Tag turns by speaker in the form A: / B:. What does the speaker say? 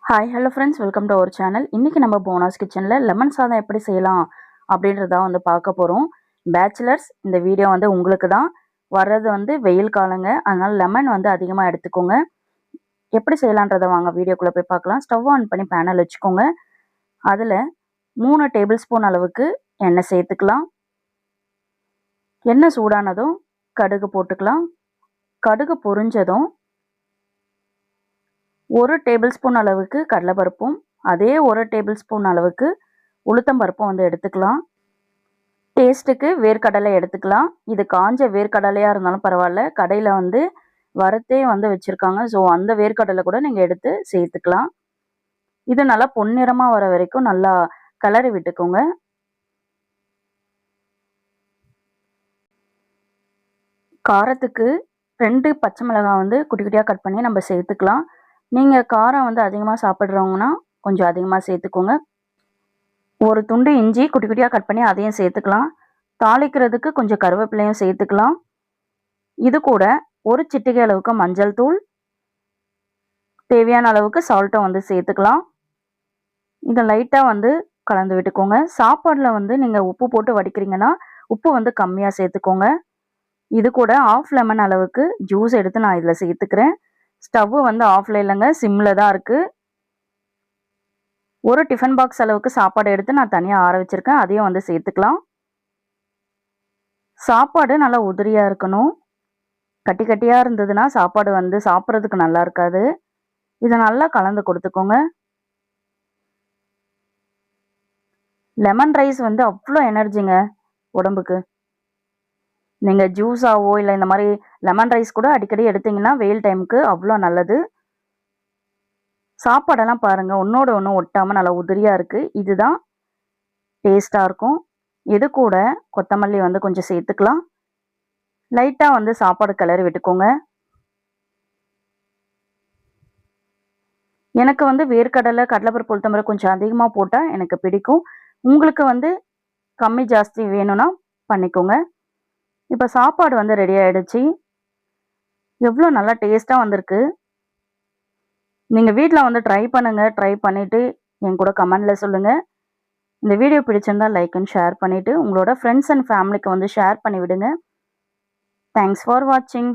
A: Hi hello friends, welcome to our channel. இன்றைக்கி நம்ம போனாஸ் கிச்சனில் லெமன் சாதம் எப்படி செய்யலாம் அப்படின்றத பார்க்க போகிறோம். பேச்சுலர்ஸ், இந்த வீடியோ உங்களுக்கு தான். வர்றது வெயில் காலங்க, அதனால் லெமன் அதிகமாக எடுத்துக்கோங்க. எப்படி செய்யலான்றதை வாங்க வீடியோக்குள்ளே போய் பார்க்கலாம். ஸ்டவ் ஆன் பண்ணி பேனல் வச்சுக்கோங்க. அதில் 3 டேபிள் ஸ்பூன் அளவுக்கு எண்ணெய் சேர்த்துக்கலாம். எண்ணெய் சூடானதும் கடுகு போட்டுக்கலாம். கடுகு பொரிஞ்சதும் 1 டேபிள் ஸ்பூன் அளவுக்கு கடலைப்பருப்பும் அதே 1 டேபிள் ஸ்பூன் அளவுக்கு உளுத்தம்பருப்பும் எடுத்துக்கலாம். டேஸ்ட்டுக்கு வேர்க்கடலை எடுத்துக்கலாம். இது காஞ்ச வேர்க்கடலையாக இருந்தாலும் பரவாயில்ல, கடையில் வறுத்தே வச்சுருக்காங்க. ஸோ அந்த வேர்க்கடலை கூட நீங்கள் எடுத்து சேர்த்துக்கலாம். இது நல்லா பொன்னிறமாக வர வரைக்கும் நல்லா கலரி விட்டுக்கோங்க. காரத்துக்கு 2 பச்சை மிளகாய் குட்டி குட்டியாக கட் பண்ணி நம்ம சேர்த்துக்கலாம். நீங்கள் காரம் அதிகமாக சாப்பிட்றவங்கன்னா கொஞ்சம் அதிகமாக சேர்த்துக்கோங்க. ஒரு துண்டு இஞ்சி குட்டி குட்டியாக கட் பண்ணி அதையும் சேர்த்துக்கலாம். தாளிக்கிறதுக்கு கொஞ்சம் கருவேப்பிலையும் சேர்த்துக்கலாம். இது கூட ஒரு சிட்டிகை அளவுக்கு மஞ்சள் தூள், தேவையான அளவுக்கு சால்ட்டும் சேர்த்துக்கலாம். இதை லைட்டாக கலந்து விட்டுக்கோங்க. சாப்பாடில் நீங்கள் உப்பு போட்டு வடிக்கிறீங்கன்னா உப்பு கம்மியாக சேர்த்துக்கோங்க. இது கூட 1/2 லெமன் அளவுக்கு ஜூஸ் எடுத்து நான் இதில் சேர்த்துக்கிறேன். ஸ்டவ்வு ஆஃப்ல இல்லைங்க, சிம்மில் தான் இருக்குது. ஒரு டிஃபன் பாக்ஸ் அளவுக்கு சாப்பாடு எடுத்து நான் தனியாக ஆற வச்சுருக்கேன், அதையும் சேர்த்துக்கலாம். சாப்பாடு நல்லா உதிரியாக இருக்கணும். கட்டி கட்டியாக இருந்ததுன்னா சாப்பாடு சாப்பிட்றதுக்கு நல்லா இருக்காது. இதை நல்லா கலந்து கொடுத்துக்கோங்க. லெமன் ரைஸ் அவ்வளோ எனர்ஜிங்க உடம்புக்கு. நீங்கள் ஜூஸாவோ இல்லை இந்த மாதிரி லெமன் ரைஸ் கூட அடிக்கடி எடுத்திங்கன்னா வெயில் டைமுக்கு அவ்வளோ நல்லது. சாப்பாடெல்லாம் பாருங்கள், ஒன்றோட ஒன்று ஒட்டாமல் நல்லா உதிரியாக இருக்குது. இதுதான் டேஸ்ட்டாக இருக்கும். இது கூட கொத்தமல்லி கொஞ்சம் சேர்த்துக்கலாம். லைட்டாக சாப்பாடு கிளறி விட்டுக்கோங்க. எனக்கு வேர்க்கடலை, கடலைப்பருப்பு, உளுத்தம்பருப்பு கொஞ்சம் அதிகமாக போட்டால் எனக்கு பிடிக்கும். உங்களுக்கு கம்மி ஜாஸ்தி வேணும்னா பண்ணிக்கோங்க. இப்போ சாப்பாடு ரெடி ஆகிடுச்சு. எவ்வளோ நல்லா டேஸ்ட்டாக வந்திருக்கு. நீங்கள் வீட்டில் ட்ரை பண்ணுங்கள். ட்ரை பண்ணிவிட்டு என் கூட கமெண்டில் சொல்லுங்கள். இந்த வீடியோ பிடிச்சிருந்தால் லைக் அண்ட் ஷேர் பண்ணிவிட்டு உங்களோட ஃப்ரெண்ட்ஸ் அண்ட் ஃபேமிலிக்கு ஷேர் பண்ணி விடுங்க. தேங்க்ஸ் ஃபார் வாட்சிங்.